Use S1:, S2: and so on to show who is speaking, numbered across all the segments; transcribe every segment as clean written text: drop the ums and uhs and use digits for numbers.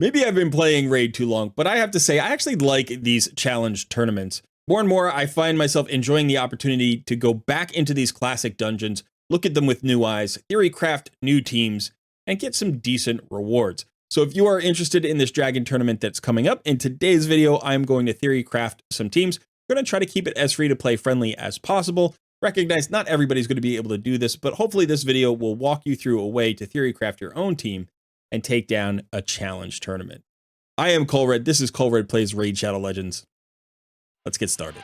S1: Maybe I've been playing Raid too long, but I have to say, I actually like these challenge tournaments. More and more, I find myself enjoying the opportunity to go back into these classic dungeons, look at them with new eyes, theory craft new teams, and get some decent rewards. So if you are interested in this dragon tournament that's coming up, in today's video, I'm going to theory craft some teams. I'm going to try to keep it as free to play friendly as possible. Recognize not everybody's going to be able to do this, but hopefully this video will walk you through a way to theory craft your own team and take down a challenge tournament. I am Colred. This is Colred Plays Raid Shadow Legends. Let's get started.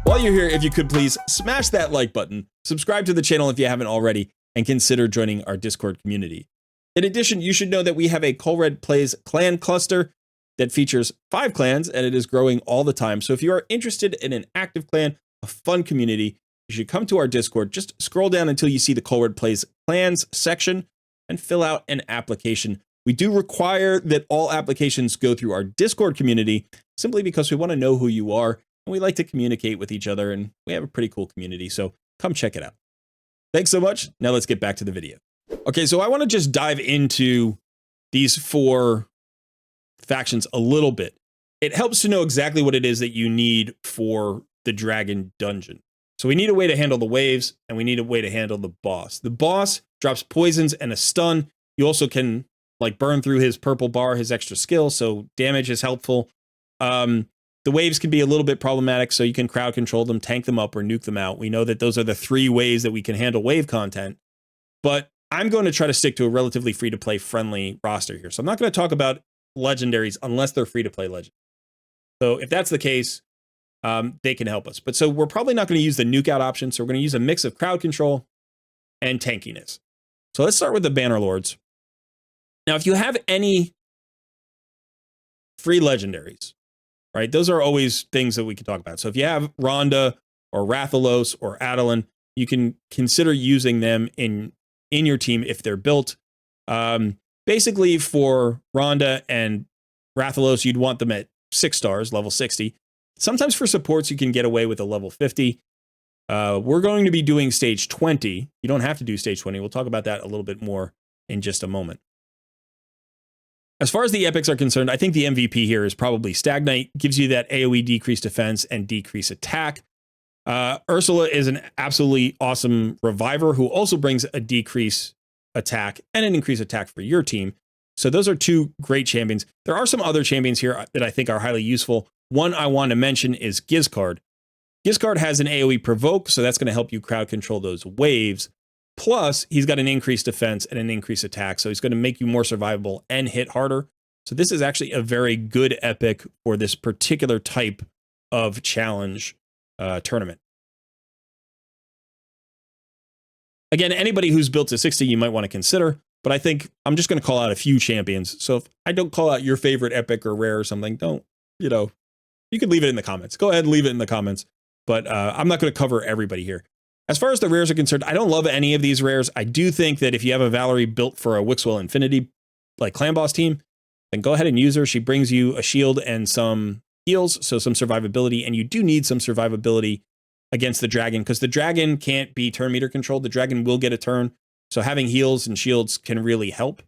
S1: While you're here, if you could please smash that like button, subscribe to the channel if you haven't already, and consider joining our Discord community. In addition, you should know that we have a Colred Plays clan cluster that features 5 clans, and it is growing all the time. So if you are interested in an active clan, a fun community, you should come to our Discord. Just scroll down until you see the Colred Plays clans section and fill out an application. We do require that all applications go through our Discord community simply because we want to know who you are and we like to communicate with each other, and we have a pretty cool community. So come check it out. Thanks so much. Now let's get back to the video. Okay, so I want to just dive into these 4 factions a little bit. It helps to know exactly what it is that you need for the dragon dungeon. So we need a way to handle the waves, and we need a way to handle the boss. The boss drops poisons and a stun. You also can like burn through his purple bar, his extra skill, so damage is helpful. The waves can be a little bit problematic, so you can crowd control them, tank them up, or nuke them out. We know that those are the 3 ways that we can handle wave content, but I'm going to try to stick to a relatively free-to-play friendly roster here. So I'm not going to talk about legendaries unless they're free-to-play legends. So if that's the case, they can help us. But so we're probably not going to use the nuke out option, so we're going to use a mix of crowd control and tankiness. So let's start with the Banner Lords. Now, if you have any free legendaries, right, those are always things that we can talk about. So if you have Rhonda or Rathalos or Adeline, you can consider using them in your team if they're built. Basically, for Rhonda and Rathalos, you'd want them at 6 stars, level 60. Sometimes for supports, you can get away with a level 50. We're going to be doing stage 20. You don't have to do stage 20. We'll talk about that a little bit more in just a moment. As far as the epics are concerned, I think the MVP here is probably Stagnite. Gives you that AoE decreased defense and decrease attack. Ursula is an absolutely awesome reviver who also brings a decrease attack and an increased attack for your team. So those are 2 great champions. There are some other champions here that I think are highly useful. One I want to mention is Gizcard. Gizcard has an AoE provoke, so that's going to help you crowd control those waves. Plus, he's got an increased defense and an increased attack, so he's going to make you more survivable and hit harder. So this is actually a very good epic for this particular type of challenge tournament. Again, anybody who's built to 60, you might want to consider, but I think I'm just going to call out a few champions. So if I don't call out your favorite epic or rare or something, don't, you can leave it in the comments. Go ahead and leave it in the comments, but I'm not going to cover everybody here. As far as the rares are concerned, I don't love any of these rares. I do think that if you have a Valerie built for a Wixwell Infinity, like clan boss team, then go ahead and use her. She brings you a shield and some heals, so some survivability, and you do need some survivability against the dragon, because the dragon can't be turn meter controlled. The dragon will get a turn, so having heals and shields can really help.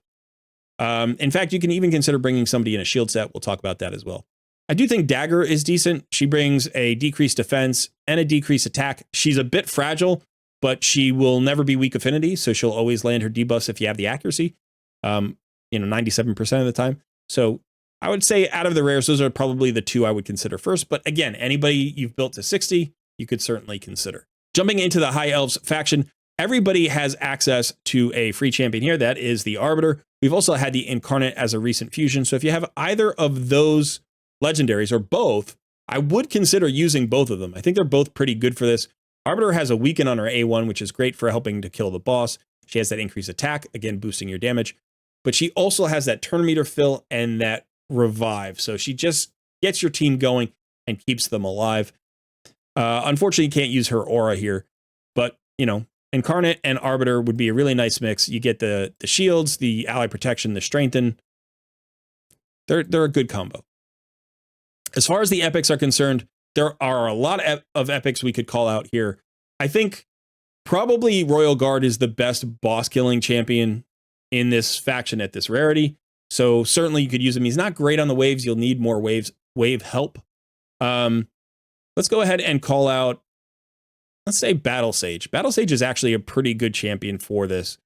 S1: In fact, you can even consider bringing somebody in a shield set. We'll talk about that as well. I do think Dagger is decent. She brings a decreased defense and a decreased attack. She's a bit fragile, but she will never be weak affinity, so she'll always land her debuffs if you have the accuracy, 97% of the time. So I would say out of the rares, those are probably the 2 I would consider first. But again, anybody you've built to 60, you could certainly consider. Jumping into the High Elves faction, everybody has access to a free champion here. That is the Arbiter. We've also had the Incarnate as a recent fusion. So if you have either of those legendaries or both, I would consider using both of them. I think they're both pretty good for this. Arbiter has a weaken on her A1, which is great for helping to kill the boss. She has that increased attack, again, boosting your damage. But she also has that turn meter fill and that revive. So she just gets your team going and keeps them alive. Unfortunately, you can't use her aura here. But, Incarnate and Arbiter would be a really nice mix. You get the shields, the ally protection, the strengthen. They're a good combo. As far as the epics are concerned, there are a lot of epics we could call out here. I think probably Royal Guard is the best boss killing champion in this faction at this rarity. So certainly you could use him. He's not great on the waves. You'll need more wave help. Let's go ahead and call out, let's say Battle Sage. Battle Sage is actually a pretty good champion for this.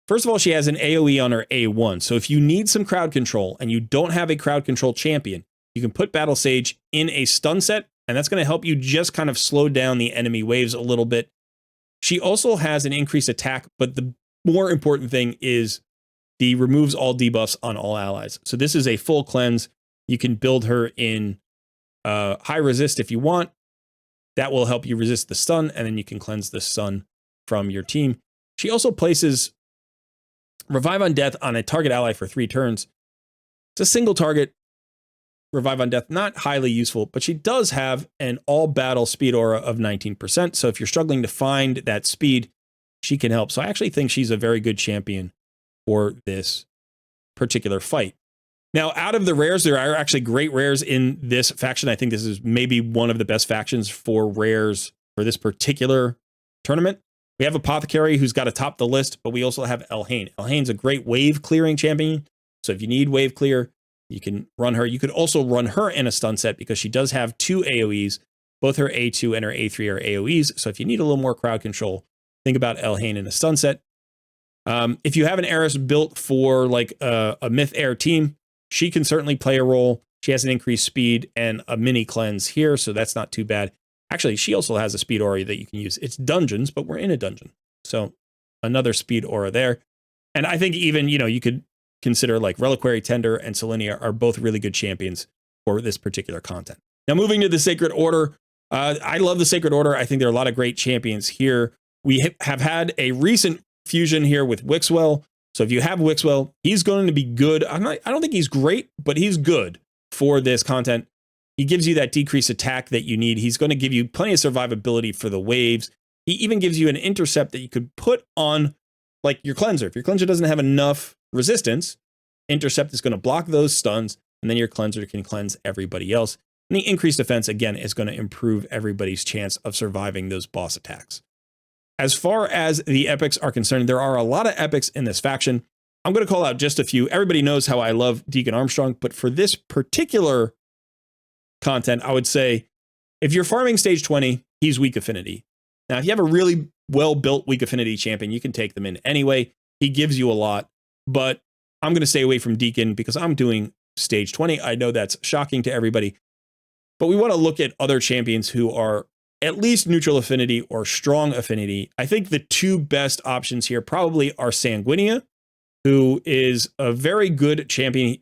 S1: First of all, she has an AoE on her A1. So if you need some crowd control and you don't have a crowd control champion, you can put Battle Sage in a stun set, and that's going to help you just kind of slow down the enemy waves a little bit. She also has an increased attack, but the more important thing is the removes all debuffs on all allies. So this is a full cleanse. You can build her in high resist if you want. That will help you resist the stun, and then you can cleanse the stun from your team. She also places Revive on Death on a target ally for 3 turns. It's a single target. Revive on Death, not highly useful, but she does have an all battle speed aura of 19%. So if you're struggling to find that speed, she can help. So I actually think she's a very good champion for this particular fight. Now, out of the rares, there are actually great rares in this faction. I think this is maybe one of the best factions for rares for this particular tournament. We have Apothecary, who's got to top the list, but we also have Elhain. Elhain's a great wave clearing champion. So if you need wave clear, you can run her. You could also run her in a stun set because she does have 2 AoEs. Both her A2 and her A3 are AoEs. So if you need a little more crowd control, think about Elhain in a stun set. If you have an Eris built for like a Myth Air team, she can certainly play a role. She has an increased speed and a mini cleanse here, so that's not too bad. Actually, she also has a speed aura that you can use. It's dungeons, but we're in a dungeon. So another speed aura there. And I think even, you could consider like Reliquary Tender and Selenia are both really good champions for this particular content. Now, moving to the Sacred Order. I love the Sacred Order. I think there are a lot of great champions here. We have had a recent fusion here with Wixwell. So if you have Wixwell, he's going to be good. I don't think he's great, but he's good for this content. He gives you that decreased attack that you need. He's going to give you plenty of survivability for the waves. He even gives you an intercept that you could put on like your cleanser. If your cleanser doesn't have enough resistance, intercept is going to block those stuns, and then your cleanser can cleanse everybody else. And the increased defense, again, is going to improve everybody's chance of surviving those boss attacks. As far as the epics are concerned, there are a lot of epics in this faction. I'm going to call out just a few. Everybody knows how I love Deacon Armstrong, but for this particular content, I would say if you're farming stage 20, he's weak affinity. Now, if you have a really well-built weak affinity champion, you can take them in anyway. He gives you a lot, but I'm going to stay away from Deacon because I'm doing stage 20. I know that's shocking to everybody, but we want to look at other champions who are at least neutral affinity or strong affinity. I think the 2 best options here probably are Sanguinia, who is a very good champion.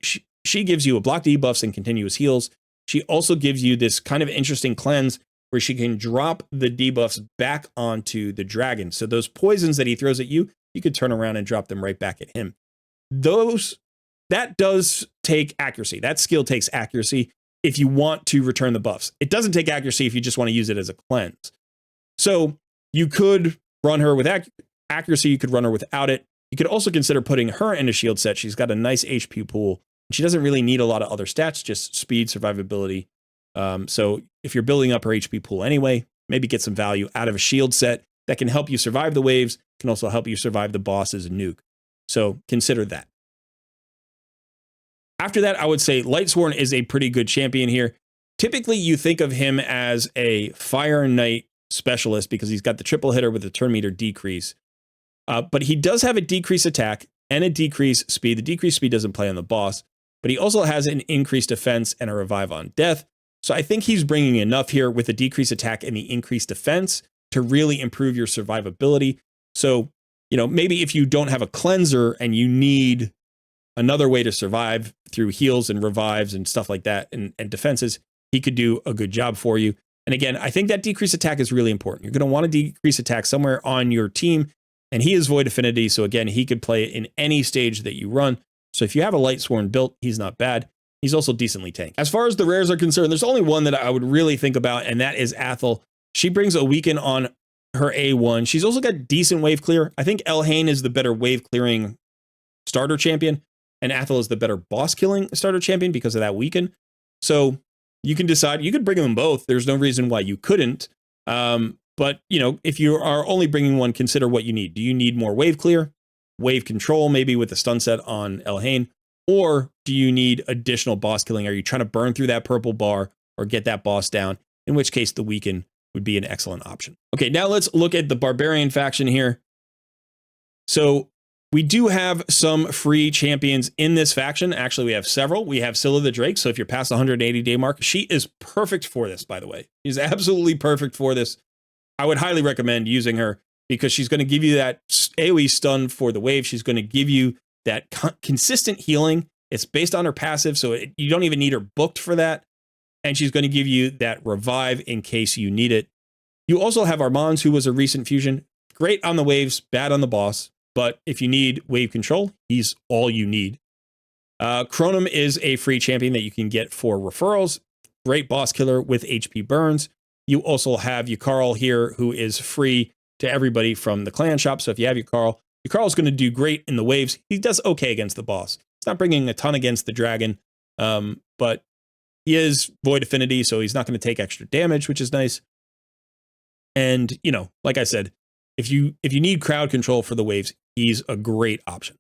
S1: She gives you a block debuffs and continuous heals. She also gives you this kind of interesting cleanse where she can drop the debuffs back onto the dragon. So those poisons that he throws at you, you could turn around and drop them right back at him. That does take accuracy. That skill takes accuracy if you want to return the buffs. It doesn't take accuracy if you just want to use it as a cleanse. So you could run her with accuracy. You could run her without it. You could also consider putting her in a shield set. She's got a nice HP pool. She doesn't really need a lot of other stats, just speed, survivability. So if you're building up her HP pool anyway, maybe get some value out of a shield set that can help you survive the waves, can also help you survive the bosses and nuke. So consider that. After that, I would say Lightsworn is a pretty good champion here. Typically, you think of him as a Fire Knight specialist because he's got the triple hitter with the turn meter decrease. But he does have a decreased attack and a decreased speed. The decreased speed doesn't play on the boss, but he also has an increased defense and a revive on death. So I think he's bringing enough here with the decreased attack and the increased defense to really improve your survivability. So, maybe if you don't have a cleanser and you need another way to survive through heals and revives and stuff like that and defenses, he could do a good job for you. And again, I think that decreased attack is really important. You're going to want to decrease attack somewhere on your team, and he is void affinity. So again, he could play in any stage that you run. So if you have a Lightsworn built, he's not bad. He's also decently tanked. As far as the rares are concerned, there's only one that I would really think about, and that is Athel. She brings a weaken on her A1. She's also got decent wave clear. I think Elhain is the better wave clearing starter champion, and Athel is the better boss killing starter champion because of that weaken. So you can decide, you could bring them both. There's no reason why you couldn't. But, you know, if you are only bringing one, consider what you need. Do you need more wave clear, wave control, maybe with the stun set on Elhain? Or do you need additional boss killing? Are you trying to burn through that purple bar or get that boss down? In which case, the Weaken would be an excellent option. Okay, now let's look at the Barbarian faction here. So we do have some free champions in this faction. Actually, we have several. We have Scylla the Drake. So if you're past the 180-day mark, she is perfect for this, by the way. She's absolutely perfect for this. I would highly recommend using her because she's going to give you that AoE stun for the wave. She's going to give you that consistent healing. It's based on her passive, so you don't even need her booked for that. And she's going to give you that revive in case you need it. You also have Armand's, who was a recent fusion. Great on the waves, bad on the boss. But if you need wave control, he's all you need. Chronum is a free champion that you can get for referrals. Great boss killer with HP burns. You also have Yukarl here, who is free to everybody from the clan shop. So if you have Yukarl is going to do great in the waves. He does okay against the boss. It's not bringing a ton against the dragon, but he is Void Affinity, so he's not going to take extra damage, which is nice. And, you know, like I said, if you need crowd control for the waves, he's a great option.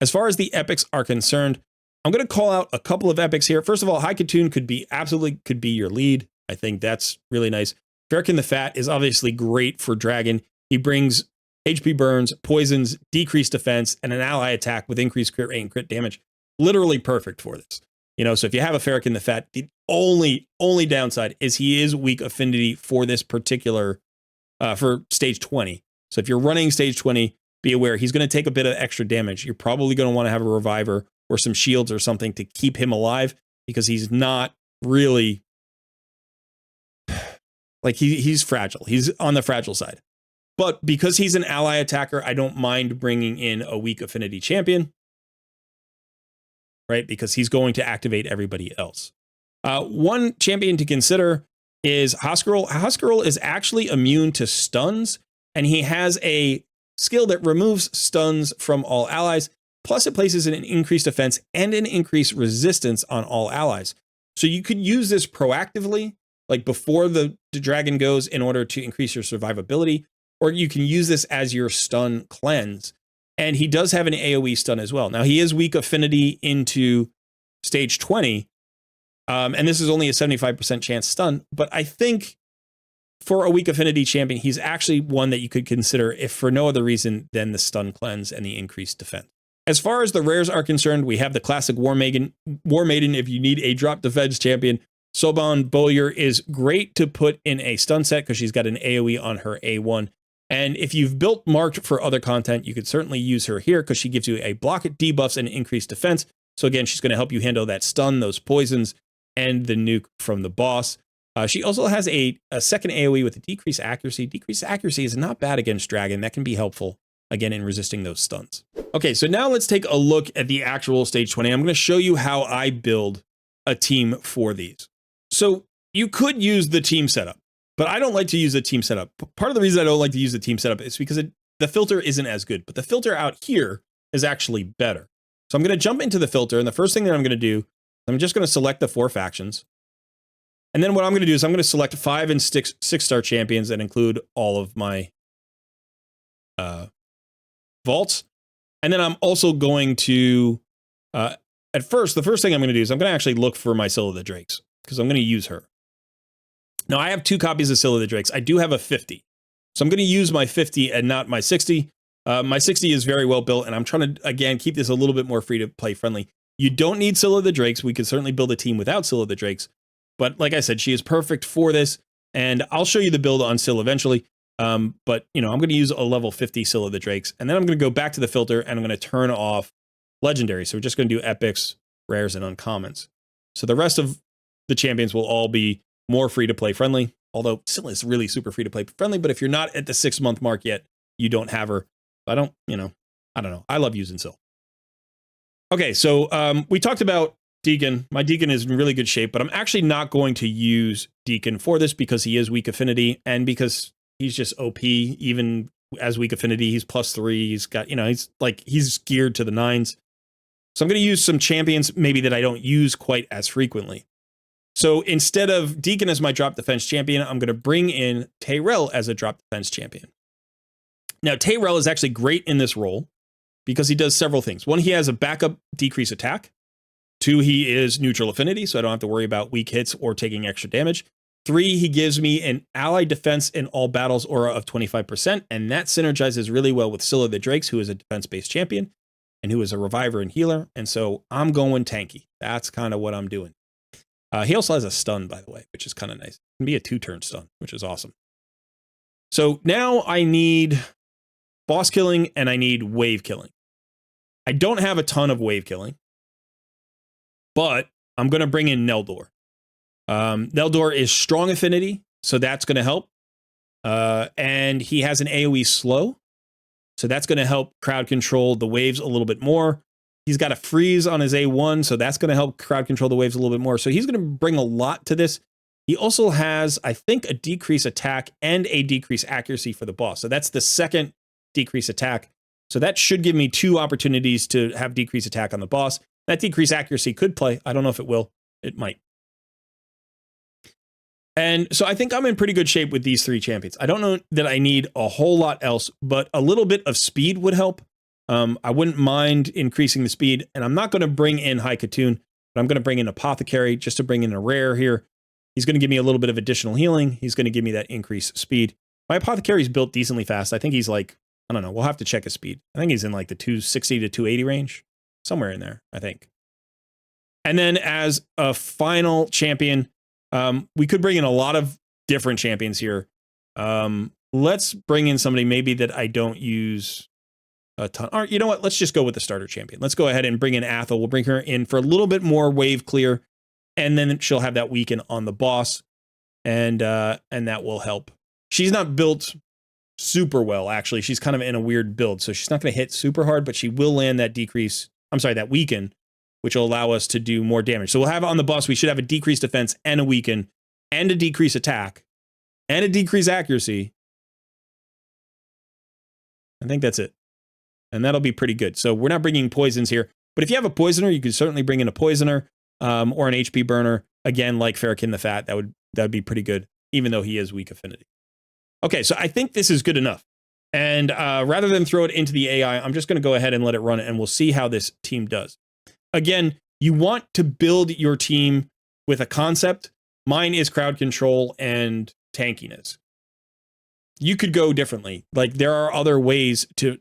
S1: As far as the epics are concerned, I'm going to call out a couple of epics here. First of all, High Katoon could be your lead. I think that's really nice. Farrakhan the Fat is obviously great for Dragon. He brings HP burns, poisons, decreased defense, and an ally attack with increased crit rate and crit damage. Literally perfect for this. You know, so if you have a Farrakhan the Fat, the only downside is he is weak affinity for this particular, for stage 20. So if you're running stage 20, be aware he's going to take a bit of extra damage. You're probably going to want to have a reviver or some shields or something to keep him alive because he's not really... Like he's fragile. He's on the fragile side. But because he's an ally attacker, I don't mind bringing in a weak affinity champion, right? Because he's going to activate everybody else. One champion to consider is Hoskarl. Hoskarl is actually immune to stuns, and he has a skill that removes stuns from all allies. Plus, it places an increased defense and an increased resistance on all allies. So you could use this proactively, like before the dragon goes, in order to increase your survivability, or you can use this as your stun cleanse. And he does have an AoE stun as well. Now, he is weak affinity into stage 20, and this is only a 75% chance stun, but I think for a weak affinity champion, he's actually one that you could consider if for no other reason than the stun cleanse and the increased defense. As far as the rares are concerned, we have the classic War Maiden if you need a drop defense champion. Soban Bowyer is great to put in a stun set because she's got an AoE on her A1. And if you've built Marked for other content, you could certainly use her here because she gives you a block at debuffs and increased defense. So again, she's going to help you handle that stun, those poisons, and the nuke from the boss. She also has a second AoE with a decreased accuracy. Decreased accuracy is not bad against Dragon. That can be helpful, again, in resisting those stuns. Okay, so now let's take a look at the actual stage 20. I'm going to show you how I build a team for these. So you could use the team setup, but I don't like to use the team setup. Part of the reason I don't like to use the team setup is because the filter isn't as good, but the filter out here is actually better. So I'm going to jump into the filter, and the first thing that I'm going to do, I'm just going to select the 4 factions. And then what I'm going to do is I'm going to select 5 and 6-star champions that include all of my vaults. And then I'm also going to, the first thing I'm going to do is I'm going to actually look for my Scylla the Drakes, because I'm going to use her. Now, I have 2 copies of Scylla the Drakes. I do have a 50. So I'm going to use my 50 and not my 60. My 60 is very well built, and I'm trying to, again, keep this a little bit more free to play friendly. You don't need Scylla the Drakes. We could certainly build a team without Scylla the Drakes. But like I said, she is perfect for this. And I'll show you the build on Scylla eventually. But, you know, I'm going to use a level 50 Scylla the Drakes. And then I'm going to go back to the filter, and I'm going to turn off Legendary. So we're just going to do epics, rares, and uncommons. So the rest of the champions will all be more free to play friendly, although Scylla is really super free to play friendly. But if you're not at the 6-month mark yet, you don't have her. I don't know. I love using Scylla. Okay, so we talked about Deacon. My Deacon is in really good shape, but I'm actually not going to use Deacon for this because he is weak affinity, and because he's just OP. Even as weak affinity, he's +3. He's got, he's geared to the 9s. So I'm going to use some champions maybe that I don't use quite as frequently. So instead of Deacon as my drop defense champion, I'm going to bring in Tyrell as a drop defense champion. Now, Tyrell is actually great in this role because he does several things. One, he has a backup decrease attack. Two, he is neutral affinity, so I don't have to worry about weak hits or taking extra damage. Three, he gives me an ally defense in all battles aura of 25%, and that synergizes really well with Scylla the Drakes, who is a defense-based champion and who is a reviver and healer. And so I'm going tanky. That's kind of what I'm doing. He also has a stun, by the way, which is kind of nice. It can be a 2-turn stun, which is awesome. So now I need boss killing and I need wave killing. I don't have a ton of wave killing, but I'm going to bring in Neldor. Neldor is strong affinity, so that's going to help. And he has an AoE slow, so that's going to help crowd control the waves a little bit more. He's got a freeze on his A1, so that's going to help crowd control the waves a little bit more. So he's going to bring a lot to this. He also has, I think, a decrease attack and a decrease accuracy for the boss. So that's the second decrease attack. So that should give me 2 opportunities to have decrease attack on the boss. That decrease accuracy could play. I don't know if it will. It might. And so I think I'm in pretty good shape with these 3 champions. I don't know that I need a whole lot else, but a little bit of speed would help. I wouldn't mind increasing the speed, and I'm not going to bring in High Katoon, but I'm going to bring in Apothecary just to bring in a rare here. He's going to give me a little bit of additional healing. He's going to give me that increased speed. My Apothecary's built decently fast. I think he's like, I don't know, we'll have to check his speed. I think he's in like the 260 to 280 range, somewhere in there, I think. And then as a final champion, we could bring in a lot of different champions here. Let's bring in somebody maybe that I don't use a ton. Or you know what? Let's just go with the starter champion. Let's go ahead and bring in Athel. We'll bring her in for a little bit more wave clear, and then she'll have that weaken on the boss, and that will help. She's not built super well, actually. She's kind of in a weird build, so she's not going to hit super hard, but she will land that decrease. I'm sorry, that weaken, which will allow us to do more damage. So we'll have on the boss, we should have a decreased defense and a weaken and a decrease attack and a decrease accuracy. I think that's it. And that'll be pretty good. So we're not bringing poisons here, but if you have a poisoner, you can certainly bring in a poisoner or an HP burner. Again, like Farrakhan the Fat, that would be pretty good, even though he is weak affinity. Okay, so I think this is good enough. And rather than throw it into the AI, I'm just going to go ahead and let it run, and we'll see how this team does. Again, you want to build your team with a concept. Mine is crowd control and tankiness. You could go differently. Like, there are other ways to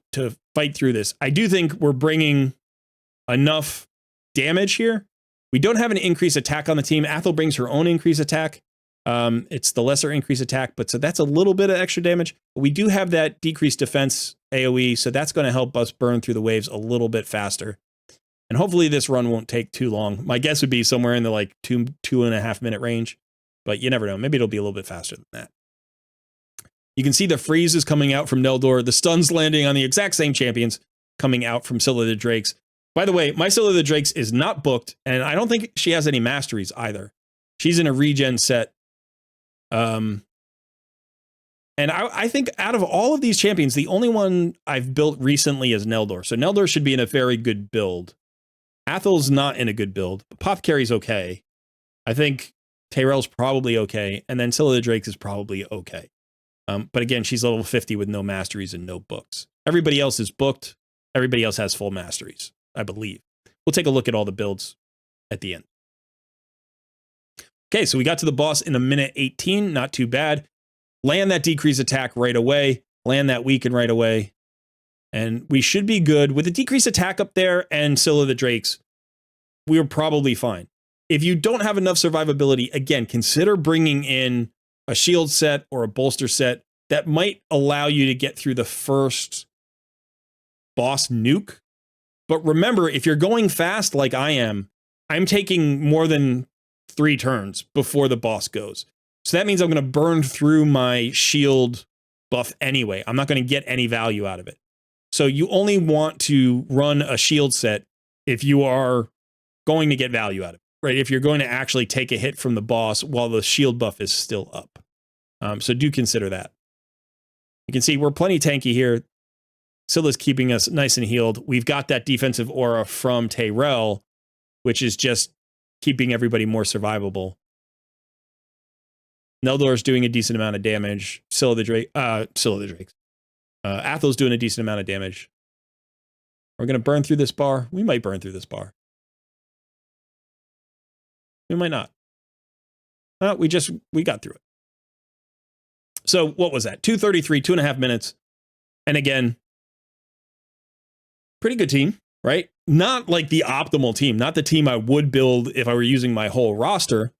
S1: fight through this. I do think we're bringing enough damage here. We don't have an increased attack on the team. Athel brings her own increased attack. It's the lesser increased attack, but so that's a little bit of extra damage. But we do have that decreased defense AoE, so that's going to help us burn through the waves a little bit faster. And hopefully this run won't take too long. My guess would be somewhere in the like 2.5 minute range, but you never know. Maybe it'll be a little bit faster than that. You can see the freeze is coming out from Neldor. The stun's landing on the exact same champions coming out from Scylla the Drakes. By the way, my Scylla the Drakes is not booked, and I don't think she has any masteries either. She's in a regen set. And I think out of all of these champions, the only one I've built recently is Neldor. So Neldor should be in a very good build. Athel's not in a good build. Apothecary's okay. I think Tyrell's probably okay. And then Scylla the Drakes is probably okay. But again, she's level 50 with no masteries and no books. Everybody else is booked. Everybody else has full masteries, I believe. We'll take a look at all the builds at the end. Okay, so we got to the boss in 1:18. Not too bad. Land that decrease attack right away. Land that weaken right away. And we should be good. With the decrease attack up there and Scylla the Drakes, we're probably fine. If you don't have enough survivability, again, consider bringing in a shield set or a bolster set that might allow you to get through the first boss nuke. But remember, if you're going fast like I am, I'm taking more than 3 turns before the boss goes. So that means I'm going to burn through my shield buff anyway. I'm not going to get any value out of it. So you only want to run a shield set if you are going to get value out of it, right? If you're going to actually take a hit from the boss while the shield buff is still up. So do consider that. You can see we're plenty tanky here. Scylla's keeping us nice and healed. We've got that defensive aura from Tyrell, which is just keeping everybody more survivable. Neldor's doing a decent amount of damage. Scylla the Drakes. Athel's doing a decent amount of damage. We're going to burn through this bar. We might burn through this bar. We might not. We got through it. So what was that? 233, 2.5 minutes. And again, pretty good team, right? Not like the optimal team, not the team I would build if I were using my whole roster,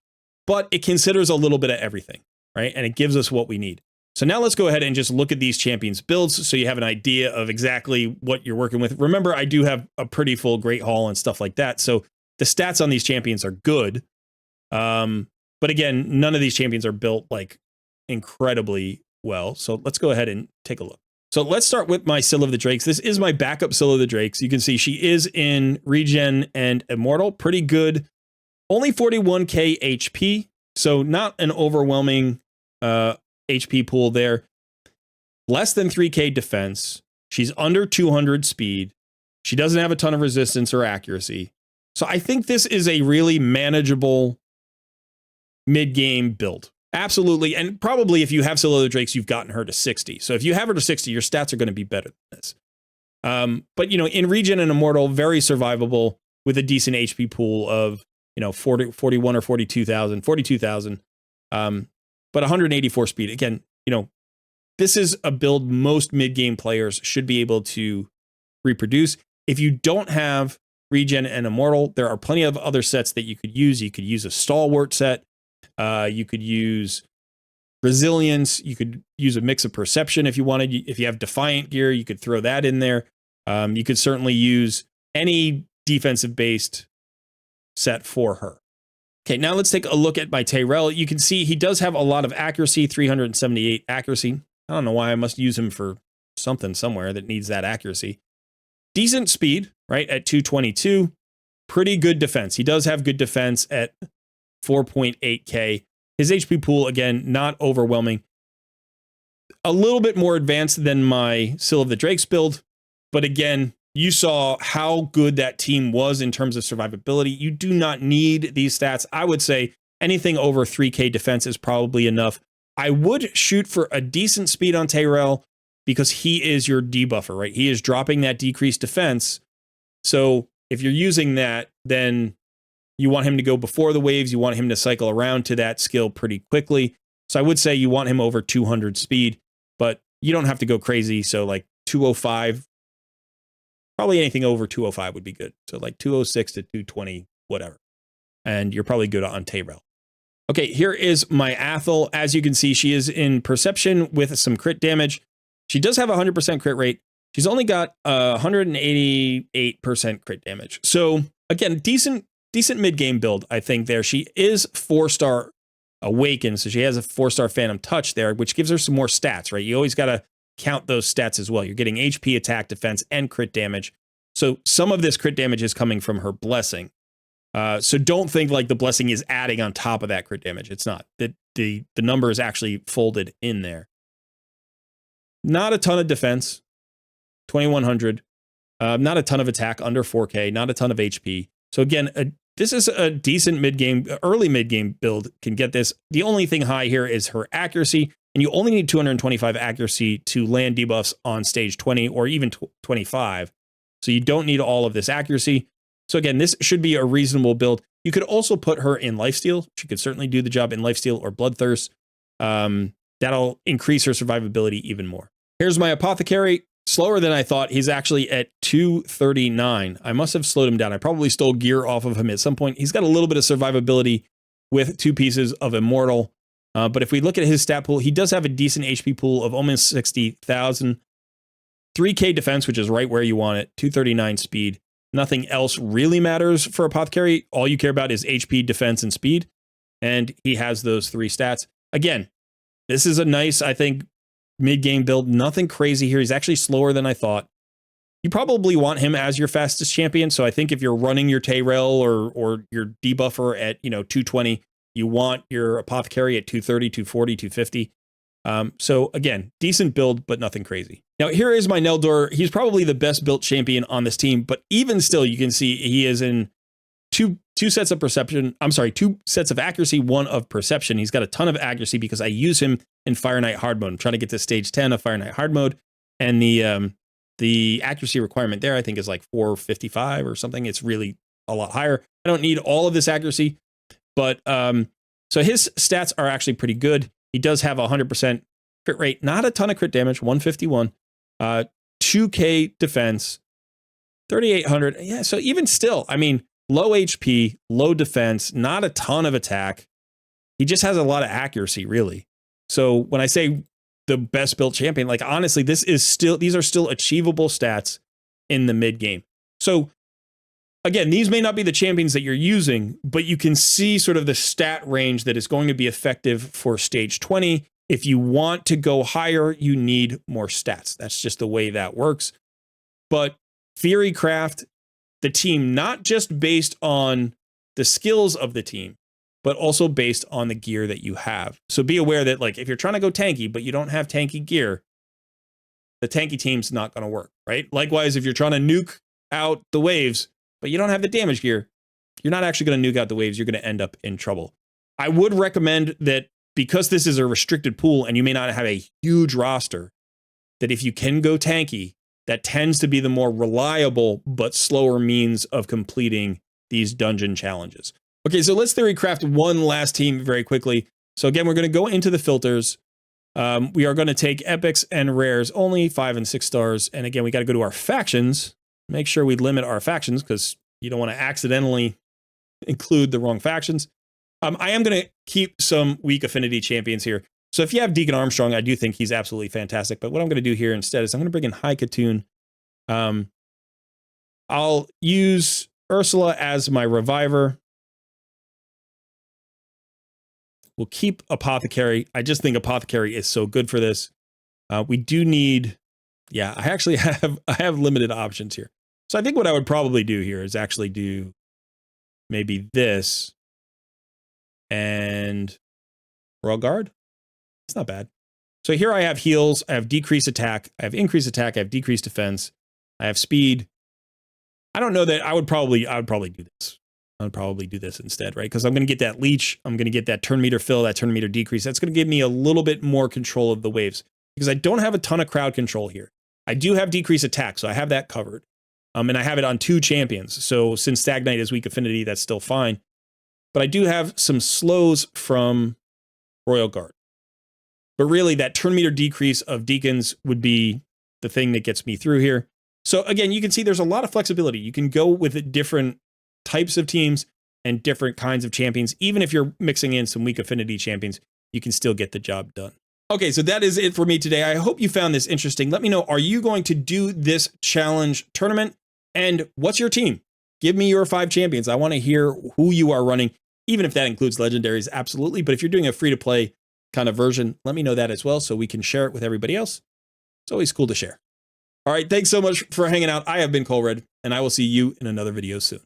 S1: but it considers a little bit of everything, right? And it gives us what we need. So now let's go ahead and just look at these champions builds so you have an idea of exactly what you're working with. Remember, I do have a pretty full Great Hall and stuff like that. So the stats on these champions are good. But again, none of these champions are built like incredibly well. So let's go ahead and take a look. So let's start with my Scylla of the Drakes. This is my backup Scylla of the Drakes. You can see she is in Regen and Immortal. Pretty good. Only 41k HP. So not an overwhelming HP pool there. Less than 3k defense. She's under 200 speed. She doesn't have a ton of resistance or accuracy. So I think this is a really manageable mid-game build. Absolutely. And probably if you have Scylla of the Drakes, you've gotten her to 60. So if you have her to 60, your stats are going to be better than this. But, you know, in Regen and Immortal, very survivable with a decent HP pool of, you know, 41 or 42,000. But 184 speed. Again, you know, this is a build most mid-game players should be able to reproduce. If you don't have Regen and Immortal, there are plenty of other sets that you could use. You could use a Stalwart set. You could use Resilience. You could use a mix of Perception if you wanted. If you have Defiant gear, you could throw that in there. You could certainly use any defensive-based set for her. Okay, now let's take a look at my Tyrell. You can see he does have a lot of accuracy, 378 accuracy. I don't know why I must use him for something somewhere that needs that accuracy. Decent speed, right, at 222. Pretty good defense. He does have good defense at 4.8k. His HP pool, again, not overwhelming. A little bit more advanced than my Scylla of the Drakes build, but again, you saw how good that team was in terms of survivability. You do not need these stats. I would say anything over 3k defense is probably enough. I would shoot for a decent speed on Tyrell because he is your debuffer, right? He is dropping that decreased defense. So if you're using that, then you want him to go before the waves. You want him to cycle around to that skill pretty quickly. So I would say you want him over 200 speed, but you don't have to go crazy. So like 205, probably anything over 205 would be good. So like 206 to 220, whatever. And you're probably good on Tyrell. Okay, here is my Athel. As you can see, she is in Perception with some crit damage. She does have a 100% crit rate. She's only got 188% crit damage. So again, decent mid-game build, I think there. She is 4-star Awakened, so she has a 4-star Phantom Touch there, which gives her some more stats, right? You always got to count those stats as well. You're getting HP, attack, defense, and crit damage. So some of this crit damage is coming from her Blessing. So don't think like the Blessing is adding on top of that crit damage. It's not. The number is actually folded in there. Not a ton of defense, 2100. Not a ton of attack, under 4k. Not a ton of HP. So again, this is a decent mid-game, early mid-game build can get this. The only thing high here is her accuracy, and you only need 225 accuracy to land debuffs on stage 20 or even 25. So you don't need all of this accuracy. So again, this should be a reasonable build. You could also put her in Lifesteal. She could certainly do the job in Lifesteal or Bloodthirst. That'll increase her survivability even more. Here's my Apothecary. Slower than I thought. He's actually at 239. I must have slowed him down. I probably stole gear off of him at some point. He's got a little bit of survivability with 2 pieces of Immortal. But if we look at his stat pool, he does have a decent HP pool of almost 60,000. 3k defense, which is right where you want it. 239 speed. Nothing else really matters for Apothecary. All you care about is HP, defense, and speed. And he has those 3 stats. Again, this is a nice, I think, mid-game build. Nothing crazy here. He's actually slower than I thought. You probably want him as your fastest champion. So I think if you're running your Tyrell or your debuffer at 220, you want your Apothecary at 230, 240, 250. So again, decent build, but nothing crazy. Now here is my Neldor. He's probably the best built champion on this team, but even still, you can see he is in 2 2 sets of perception. I'm sorry, 2 sets of accuracy, 1 of perception. He's got a ton of accuracy because I use him in Fire Knight hard mode. I'm trying to get to stage 10 of Fire Knight hard mode, and the accuracy requirement there I think is like 455 or something. It's really a lot higher. I don't need all of this accuracy, but so his stats are actually pretty good. He does have a 100% crit rate, not a ton of crit damage, 151, 2K defense, 3,800. Yeah, so even still, I mean, low HP, low defense, not a ton of attack. He just has a lot of accuracy, really. So when I say the best built champion, like honestly, these are still achievable stats in the mid game. So again, these may not be the champions that you're using, but you can see sort of the stat range that is going to be effective for stage 20. If you want to go higher, you need more stats. That's just the way that works. But Theorycraft the team, not just based on the skills of the team, but also based on the gear that you have. So be aware that like if you're trying to go tanky, but you don't have tanky gear, the tanky team's not going to work, right? Likewise, if you're trying to nuke out the waves, but you don't have the damage gear, you're not actually going to nuke out the waves. You're going to end up in trouble. I would recommend that because this is a restricted pool and you may not have a huge roster, that if you can go tanky, that tends to be the more reliable but slower means of completing these dungeon challenges. Okay, so let's theorycraft one last team very quickly. So again, we're going to go into the filters. We are going to take epics and rares only, 5 and 6 stars. And again, we got to go to our factions. Make sure we limit our factions because you don't want to accidentally include the wrong factions. I am going to keep some weak affinity champions here. So if you have Deacon Armstrong, I do think he's absolutely fantastic. But what I'm going to do here instead is I'm going to bring in High Katoon. I'll use Ursula as my reviver. We'll keep Apothecary. I just think Apothecary is so good for this. We do need, yeah, I actually have limited options here. So I think what I would probably do here is actually do maybe this and Royal Guard. It's not bad. So here I have heals, I have decreased attack, I have increased attack, I have decreased defense, I have speed. I don't know that I would probably do this. I would probably do this instead, right? Because I'm going to get that leech, I'm going to get that turn meter fill, that turn meter decrease. That's going to give me a little bit more control of the waves because I don't have a ton of crowd control here. I do have decreased attack, so I have that covered. And I have it on 2 champions. So since Stagnite is weak affinity, that's still fine. But I do have some slows from Royal Guard. But really, that turn meter decrease of deacons would be the thing that gets me through here. So again, you can see there's a lot of flexibility. You can go with different types of teams and different kinds of champions. Even if you're mixing in some weak affinity champions, you can still get the job done. Okay, so that is it for me today. I hope you found this interesting. Let me know, are you going to do this challenge tournament? And what's your team? Give me your 5 champions. I want to hear who you are running, even if that includes legendaries, absolutely. But if you're doing a free-to-play kind of version, let me know that as well so we can share it with everybody else. It's always cool to share. All right, thanks so much for hanging out. I have been Colred, and I will see you in another video soon.